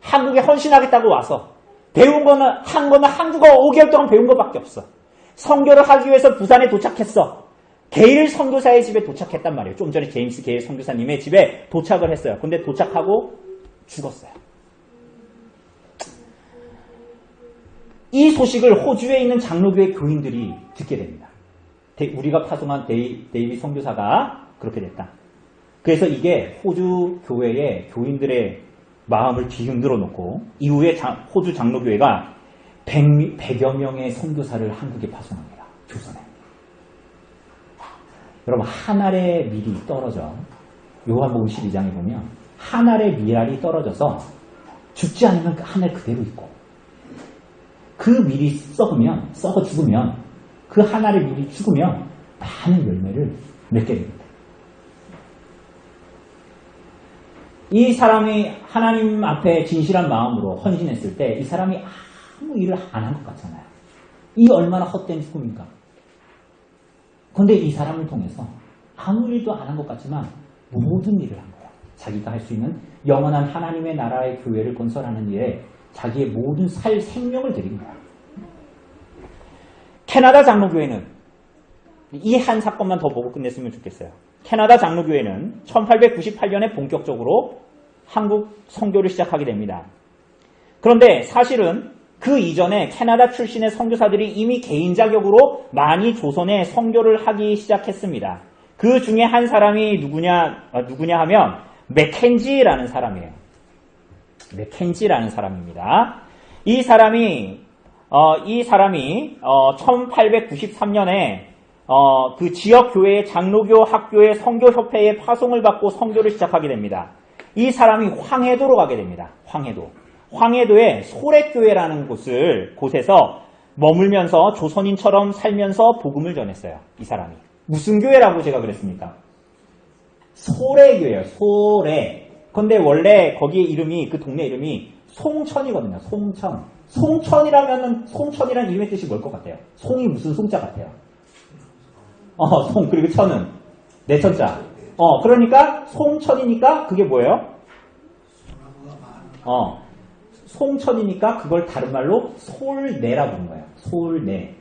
한국에 헌신하겠다고 와서 한 거는 한국어 5개월 동안 배운 것밖에 없어. 선교를 하기 위해서 부산에 도착했어. 게일 선교사의 집에 도착했단 말이에요. 좀 전에 제임스 게일 선교사님의 집에 도착을 했어요. 근데 도착하고 죽었어요. 이 소식을 호주에 있는 장로교회 교인들이 듣게 됩니다. 우리가 파송한 데이비 선교사가 그렇게 됐다. 그래서 이게 호주 교회의 교인들의 마음을 뒤흔들어 놓고 이후에 호주 장로교회가 100여 명의 선교사를 한국에 파송합니다. 조선에. 여러분 한 알의 밀이 떨어져 요한복음 12장에 보면 한 알의 밀알이 떨어져서 죽지 않으면 그 한 알 그대로 있고 그 밀이 썩어 죽으면 그 한 알의 밀이 죽으면 많은 열매를 맺게 됩니다. 이 사람이 하나님 앞에 진실한 마음으로 헌신했을 때 이 사람이 아무 일을 안 한 것 같잖아요. 이 얼마나 헛된 죽음인가. 그런데 이 사람을 통해서 아무 일도 안 한 것 같지만 모든 일을 한 거야. 자기가 할 수 있는 영원한 하나님의 나라의 교회를 건설하는 일에 자기의 모든 생명을 드린 거야. 캐나다 장로교회는 이 한 사건만 더 보고 끝냈으면 좋겠어요. 캐나다 장로교회는 1898년에 본격적으로 한국 선교를 시작하게 됩니다. 그런데 사실은 그 이전에 캐나다 출신의 선교사들이 이미 개인 자격으로 많이 조선에 선교를 하기 시작했습니다. 그 중에 한 사람이 누구냐 하면 맥켄지라는 사람이에요. 맥켄지라는 사람입니다. 이 사람이 1893년에 그 지역 교회의 장로교 학교의 선교협회에 파송을 받고 선교를 시작하게 됩니다. 이 사람이 황해도로 가게 됩니다. 황해도의 소래교회라는 곳에서 머물면서 조선인처럼 살면서 복음을 전했어요. 이 사람이. 무슨 교회라고 제가 그랬습니까? 소래교회예요. 소래. 근데 원래 거기에 이름이 그 동네 이름이 송천이거든요. 송천. 송천이라는 이름의 뜻이 뭘 것 같아요? 송이 무슨 송자 같아요? 송 그리고 천은 네 천자. 그러니까 송천이니까 그게 뭐예요? 송천이니까 그걸 다른 말로 솔내라고 부르는 거예요. 솔내.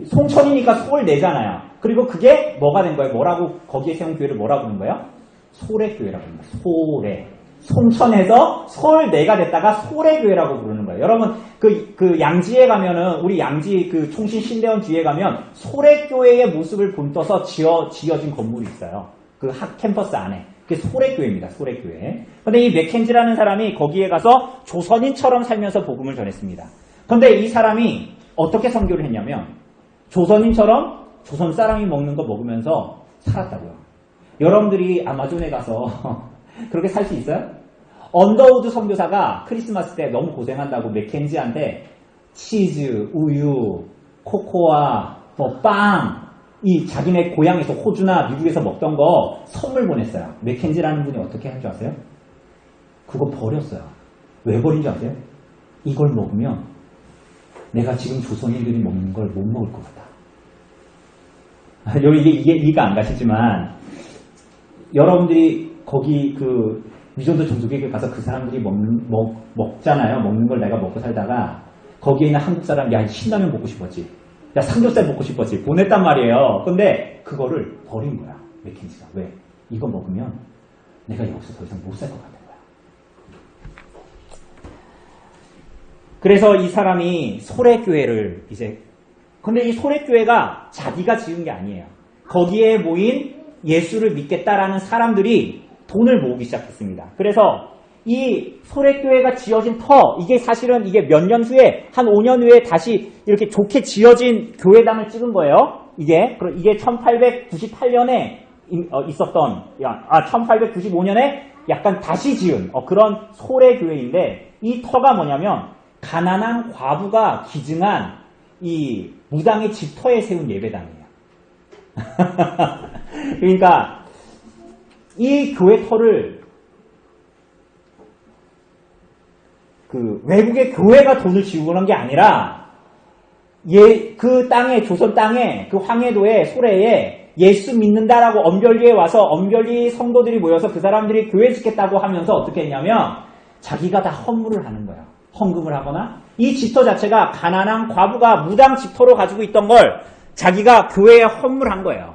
송천이니까 솔내잖아요. 그리고 그게 뭐가 된 거예요? 뭐라고 거기에 세운 교회를 뭐라고 부르는 거예요? 소래교회라고 부르는 거예요. 소래. 송천에서 솔내가 됐다가 소래교회라고 부르는 거예요. 여러분 그 양지에 가면은 우리 양지 그 총신 신대원 뒤에 가면 소래교회의 모습을 본떠서 지어진 건물이 있어요. 그 캠퍼스 안에. 그게 소래교회입니다. 소래교회. 근데 이 맥켄지라는 사람이 거기에 가서 조선인처럼 살면서 복음을 전했습니다. 근데 이 사람이 어떻게 선교를 했냐면 조선인처럼 조선 사람이 먹는 거 먹으면서 살았다고요. 여러분들이 아마존에 가서 그렇게 살 수 있어요? 언더우드 선교사가 크리스마스 때 너무 고생한다고 맥켄지한테 치즈, 우유, 코코아, 빵, 이 자기네 고향에서 호주나 미국에서 먹던 거 선물 보냈어요. 맥켄지라는 분이 어떻게 한 줄 아세요? 그거 버렸어요. 왜 버린 줄 아세요? 이걸 먹으면 내가 지금 조선인들이 먹는 걸 못 먹을 것 같다. 이게 이해가 안 가시지만 여러분들이 거기 그 미존도 종족에게 가서 그 사람들이 먹잖아요. 먹는 걸 내가 먹고 살다가 거기에 있는 한국 사람 야 신라면 먹고 싶었지. 야 삼겹살 먹고 싶었지. 보냈단 말이에요. 근데 그거를 버린 거야. 맥켄지가. 왜? 이거 먹으면 내가 여기서 더 이상 못 살 것 같은 거야. 그래서 이 사람이 소래교회를 근데 이 소래교회가 자기가 지은 게 아니에요. 거기에 모인 예수를 믿겠다라는 사람들이 돈을 모으기 시작했습니다. 그래서 이 소래교회가 지어진 이게 사실은 이게 몇 년 후에 한 5년 후에 다시 이렇게 좋게 지어진 교회당을 찍은 거예요. 이게 1898년에 있었던 1895년에 약간 다시 지은 그런 소래교회인데 이 터가 뭐냐면 가난한 과부가 기증한 이 무당의 집터에 세운 예배당이에요. 그러니까 이 교회 터를 그 외국의 교회가 돈을 지우고 그런 게 아니라 그 땅에 조선 땅에 그 황해도의 소래에 예수 믿는다라고 엄별리에 와서 엄별리 성도들이 모여서 그 사람들이 교회 짓겠다고 하면서 어떻게 했냐면 자기가 다 헌물을 하는 거예요. 헌금을 하거나 이 집터 자체가 가난한 과부가 무당 집터로 가지고 있던 걸 자기가 교회에 헌물한 거예요.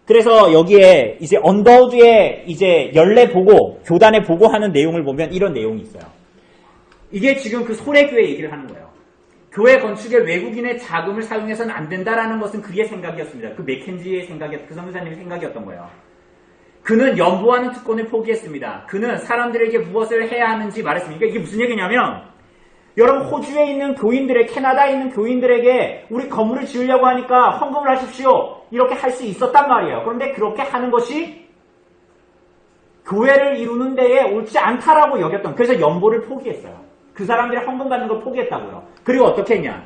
그래서 여기에 이제 언더우드의 이제 연례 보고 교단에 보고하는 내용을 보면 이런 내용이 있어요. 이게 지금 그 소래교회 얘기를 하는 거예요. 교회 건축에 외국인의 자금을 사용해서는 안 된다라는 것은 그의 생각이었습니다. 그 맥켄지의 생각이었, 그 선교사님의 생각이었던 거예요. 그는 연보하는 특권을 포기했습니다. 그는 사람들에게 무엇을 해야 하는지 말했습니다. 이게 무슨 얘기냐면, 여러분 호주에 있는 교인들의, 캐나다에 있는 교인들에게 우리 건물을 지으려고 하니까 헌금을 하십시오. 이렇게 할 수 있었단 말이에요. 그런데 그렇게 하는 것이 교회를 이루는 데에 옳지 않다라고 여겼던, 그래서 연보를 포기했어요. 그 사람들이 헌금 받는 걸 포기했다고요. 그리고 어떻게 했냐?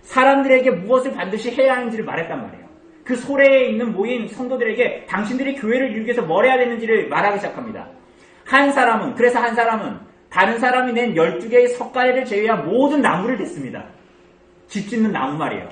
사람들에게 무엇을 반드시 해야 하는지를 말했단 말이에요. 그 소래에 있는 모인 성도들에게 당신들이 교회를 이루기 위해서 뭘 해야 되는지를 말하기 시작합니다. 그래서 한 사람은 다른 사람이 낸 12개의 석가래를 제외한 모든 나무를 댔습니다. 집 짓는 나무 말이에요.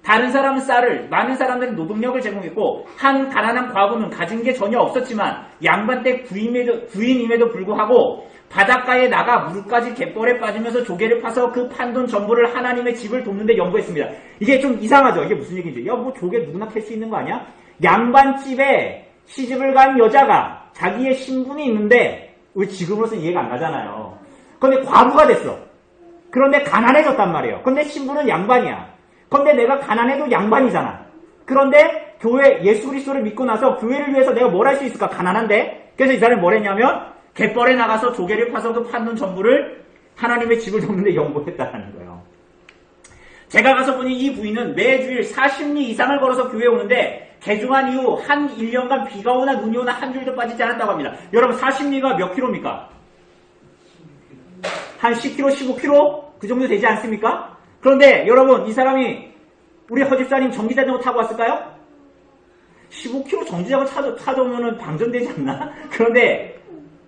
다른 사람은 쌀을, 많은 사람들은 노동력을 제공했고, 한 가난한 과부는 가진 게 전혀 없었지만 양반댁 부인임에도 불구하고 바닷가에 나가 물까지 갯벌에 빠지면서 조개를 파서 그 판돈 전부를 하나님의 집을 돕는 데 연구했습니다. 이게 좀 이상하죠? 이게 무슨 얘기인지. 야, 뭐 조개 누구나 캘 수 있는 거 아니야? 양반집에 시집을 간 여자가 자기의 신분이 있는데 왜 지금으로서 이해가 안 가잖아요. 그런데 과부가 됐어. 그런데 가난해졌단 말이에요. 그런데 신분은 양반이야. 그런데 내가 가난해도 양반이잖아. 그런데 교회 예수 그리스도를 믿고 나서 교회를 위해서 내가 뭘 할 수 있을까? 가난한데. 그래서 이 사람이 뭘 했냐면 갯벌에 나가서 조개를 파서 그 판돈 전부를 하나님의 집을 돕는 데 연구했다는 거예요. 제가 가서 보니 이 부인은 매주일 40리 이상을 걸어서 교회에 오는데 개종한 이후 한 1년간 비가 오나 눈이 오나 한 줄도 빠지지 않았다고 합니다. 여러분 40리가 몇 킬로입니까? 한 10km, 15km? 그 정도 되지 않습니까? 그런데 여러분 이 사람이 우리 허집사님 전기자전거 타고 왔을까요? 15km 전기자전거 타도 방전되지 않나? 그런데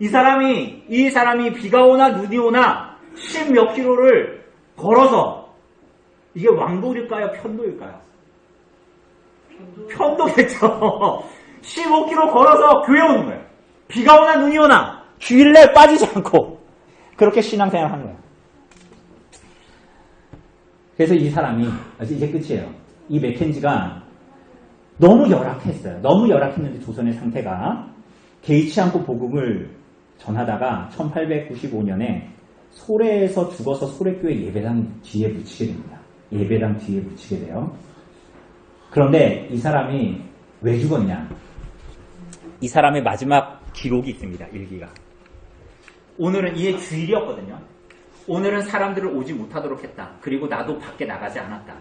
이 사람이 비가 오나 눈이 오나 10몇 킬로를 걸어서, 이게 왕도일까요? 편도일까요? 편도겠죠. 15km 걸어서 교회 오는 거예요. 비가 오나 눈이 오나 주일날 빠지지 않고 그렇게 신앙생활을 하는 거예요. 그래서 이 사람이, 이제 끝이에요. 이 맥켄지가 너무 열악했어요. 너무 열악했는데 조선의 상태가 개의치 않고 복음을 전하다가 1895년에 소래에서 죽어서 소래교회 예배당 뒤에 묻히게 됩니다. 예배당 뒤에 묻히게 돼요. 그런데 이 사람이 왜 죽었냐? 이 사람의 마지막 기록이 있습니다. 일기가. 오늘은 이게 주일이었거든요. 오늘은 사람들을 오지 못하도록 했다. 그리고 나도 밖에 나가지 않았다.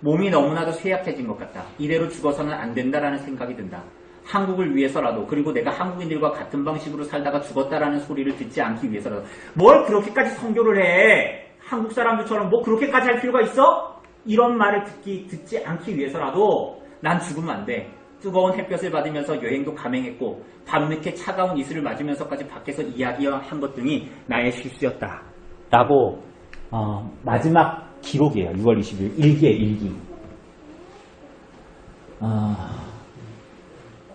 몸이 너무나도 쇠약해진 것 같다. 이대로 죽어서는 안 된다라는 생각이 든다. 한국을 위해서라도, 그리고 내가 한국인들과 같은 방식으로 살다가 죽었다라는 소리를 듣지 않기 위해서라도. 뭘 그렇게까지 선교를 해? 한국 사람들처럼 뭐 그렇게까지 할 필요가 있어? 이런 말을 듣지 않기 위해서라도 난 죽으면 안 돼. 뜨거운 햇볕을 받으면서 여행도 감행했고 밤늦게 차가운 이슬을 맞으면서까지 밖에서 이야기한 것 등이 나의 실수였다. 라고 마지막 기록이에요. 6월 20일 일기의 일기.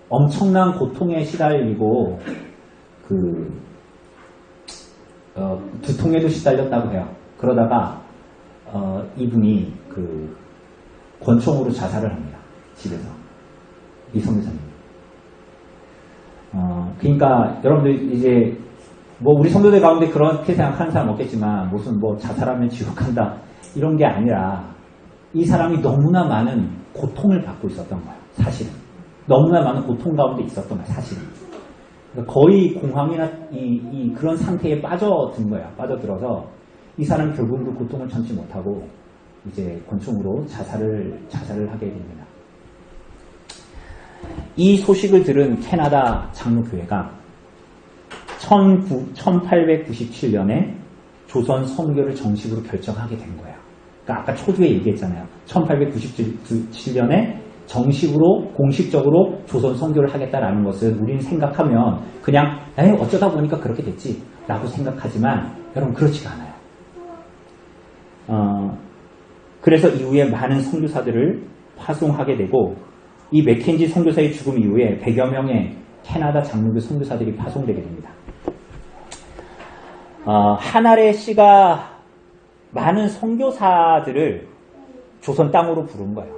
엄청난 고통에 시달리고 두통에도 시달렸다고 해요. 그러다가 이분이 권총으로 자살을 합니다. 집에서. 이 선교사님. 그러니까 여러분들 이제 뭐 우리 성도들 가운데 그렇게 생각하는 사람 없겠지만 무슨 뭐 자살하면 지옥 간다 이런 게 아니라 이 사람이 너무나 많은 고통을 받고 있었던 거예요. 사실은. 너무나 많은 고통 가운데 있었던 거예요. 사실은. 그러니까 거의 공황이나 그런 상태에 빠져든 거야. 빠져들어서 이 사람이 결국은 그 고통을 참지 못하고 이제 권총으로 자살을 하게 됩니다. 이 소식을 들은 캐나다 장로교회가 1897년에 조선 선교를 정식으로 결정하게 된 거예요. 그러니까 아까 초두에 얘기했잖아요. 1897년에 정식으로 공식적으로 조선 선교를 하겠다라는 것을 우리는 생각하면 그냥 어쩌다 보니까 그렇게 됐지 라고 생각하지만 여러분 그렇지가 않아요. 그래서 이후에 많은 선교사들을 파송하게 되고 이 맥켄지 선교사의 죽음 이후에 100여 명의 캐나다 장로교 선교사들이 파송되게 됩니다. 하나의 씨가 많은 선교사들을 조선 땅으로 부른 거예요.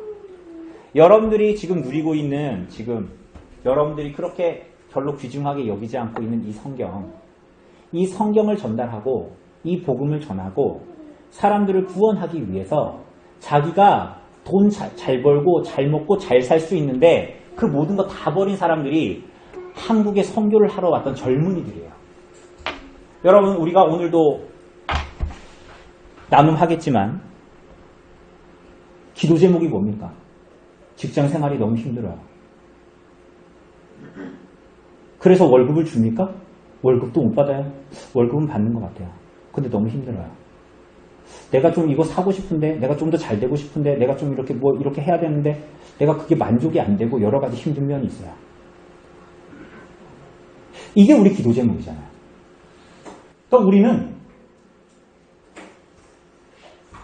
여러분들이 지금 누리고 있는 여러분들이 그렇게 별로 귀중하게 여기지 않고 있는 이 성경을 전달하고 이 복음을 전하고 사람들을 구원하기 위해서 자기가 돈 잘 벌고 잘 먹고 잘 살 수 있는데 그 모든 거 다 버린 사람들이 한국에 선교를 하러 왔던 젊은이들이에요. 여러분, 우리가 오늘도 나눔하겠지만 기도 제목이 뭡니까? 직장 생활이 너무 힘들어요. 그래서 월급을 줍니까? 월급도 못 받아요. 월급은 받는 것 같아요. 근데 너무 힘들어요. 내가 좀 이거 사고 싶은데, 내가 좀 더 잘 되고 싶은데, 내가 좀 이렇게 해야 되는데, 내가 그게 만족이 안 되고 여러 가지 힘든 면이 있어요. 이게 우리 기도 제목이잖아요. 그러니까 우리는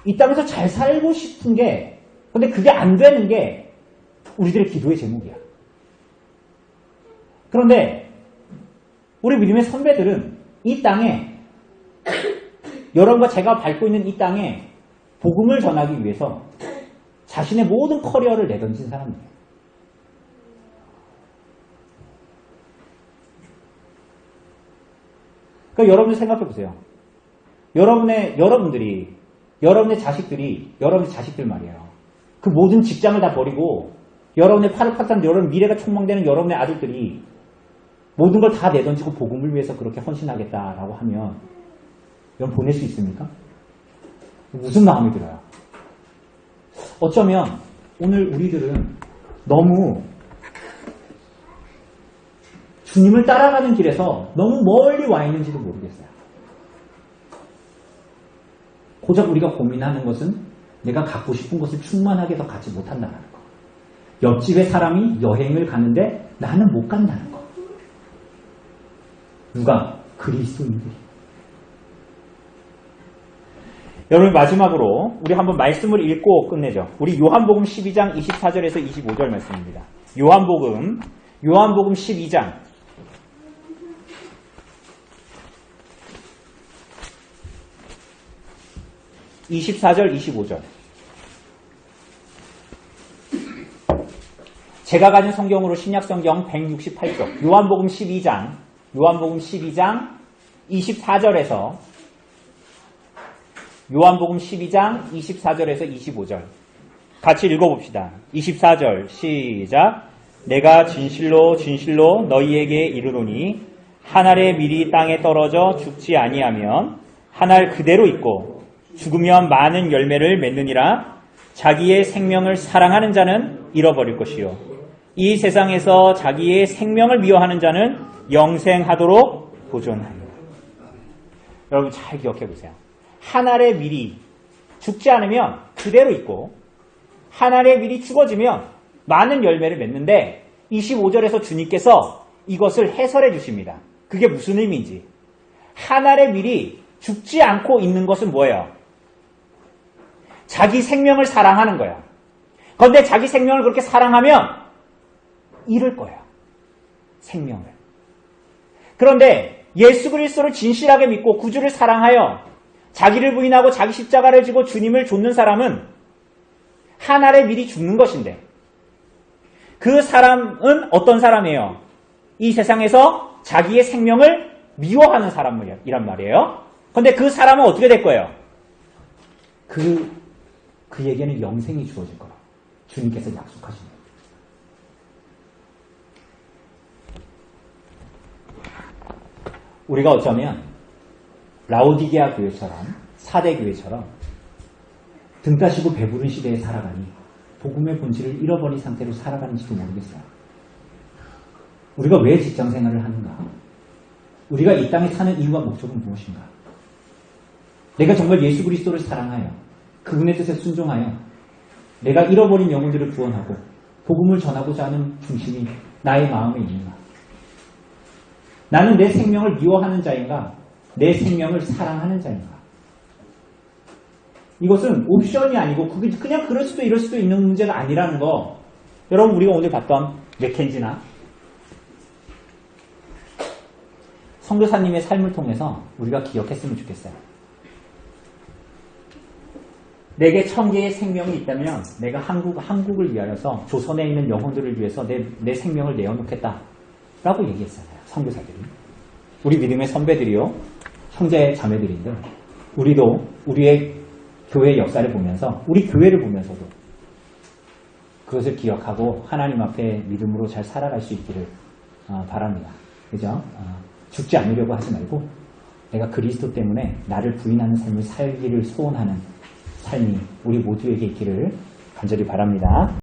이 땅에서 잘 살고 싶은 게, 근데 그게 안 되는 게 우리들의 기도의 제목이야. 그런데 우리 믿음의 선배들은 이 땅에, 여러분과 제가 밟고 있는 이 땅에 복음을 전하기 위해서 자신의 모든 커리어를 내던진 사람이에요. 그러니까 여러분들 생각해 보세요. 여러분의 자식들 말이에요. 그 모든 직장을 다 버리고 여러분의 팔을 파탄 여러분 미래가 촉망되는 여러분의 아들들이 모든 걸 다 내던지고 복음을 위해서 그렇게 헌신하겠다라고 하면 여러분 보낼 수 있습니까? 무슨 마음이 들어요? 어쩌면 오늘 우리들은 너무 주님을 따라가는 길에서 너무 멀리 와 있는지도 모르겠어요. 고작 우리가 고민하는 것은 내가 갖고 싶은 것을 충만하게 더 갖지 못한다는 거. 옆집에 사람이 여행을 가는데 나는 못 간다는 거. 누가? 그리스도인들이. 여러분, 마지막으로 우리 한번 말씀을 읽고 끝내죠. 우리 요한복음 12장 24절에서 25절 말씀입니다. 요한복음 12장 24절 25절. 제가 가진 성경으로 신약성경 168쪽 요한복음 12장 24절에서 요한복음 12장 24절에서 25절 같이 읽어봅시다. 24절 시작. 내가 진실로 진실로 너희에게 이르노니 한 알의 밀이 땅에 떨어져 죽지 아니하면 한 알 그대로 있고 죽으면 많은 열매를 맺느니라. 자기의 생명을 사랑하는 자는 잃어버릴 것이요 이 세상에서 자기의 생명을 미워하는 자는 영생하도록 보존하리라. 여러분 잘 기억해 보세요. 한 알의 밀이 죽지 않으면 그대로 있고 한 알의 밀이 죽어지면 많은 열매를 맺는데 25절에서 주님께서 이것을 해설해 주십니다. 그게 무슨 의미인지. 한 알의 밀이 죽지 않고 있는 것은 뭐예요? 자기 생명을 사랑하는 거예요. 그런데 자기 생명을 그렇게 사랑하면 잃을 거예요. 생명을. 그런데 예수 그리스도를 진실하게 믿고 구주를 사랑하여 자기를 부인하고 자기 십자가를 지고 주님을 좇는 사람은 한 알의 밀이 죽는 것인데 그 사람은 어떤 사람이에요? 이 세상에서 자기의 생명을 미워하는 사람이란 말이에요. 그런데 그 사람은 어떻게 될 거예요? 그에게는 영생이 주어질 거라고 주님께서 약속하신 거예요. 우리가 어쩌면 라오디게아 교회처럼 사대 교회처럼 등 따시고 배부른 시대에 살아가니 복음의 본질을 잃어버린 상태로 살아가는지도 모르겠어요. 우리가 왜 직장 생활을 하는가? 우리가 이 땅에 사는 이유와 목적은 무엇인가? 내가 정말 예수 그리스도를 사랑하여 그분의 뜻에 순종하여 내가 잃어버린 영혼들을 구원하고 복음을 전하고자 하는 중심이 나의 마음에 있는가? 나는 내 생명을 미워하는 자인가? 내 생명을 사랑하는 자인가? 이것은 옵션이 아니고 그냥 그럴 수도 이럴 수도 있는 문제가 아니라는 거. 여러분 우리가 오늘 봤던 맥켄지나 선교사님의 삶을 통해서 우리가 기억했으면 좋겠어요. 내게 1000개의 생명이 있다면 내가 한국을 위하여서 조선에 있는 영혼들을 위해서 내 생명을 내어놓겠다 라고 얘기했잖아요. 선교사들이. 우리 믿음의 선배들이요. 형제 자매들인데 우리도 우리의 교회의 역사를 보면서 우리 교회를 보면서도 그것을 기억하고 하나님 앞에 믿음으로 잘 살아갈 수 있기를 바랍니다. 그죠? 죽지 않으려고 하지 말고 내가 그리스도 때문에 나를 부인하는 삶을 살기를 소원하는 삶이 우리 모두에게 있기를 간절히 바랍니다.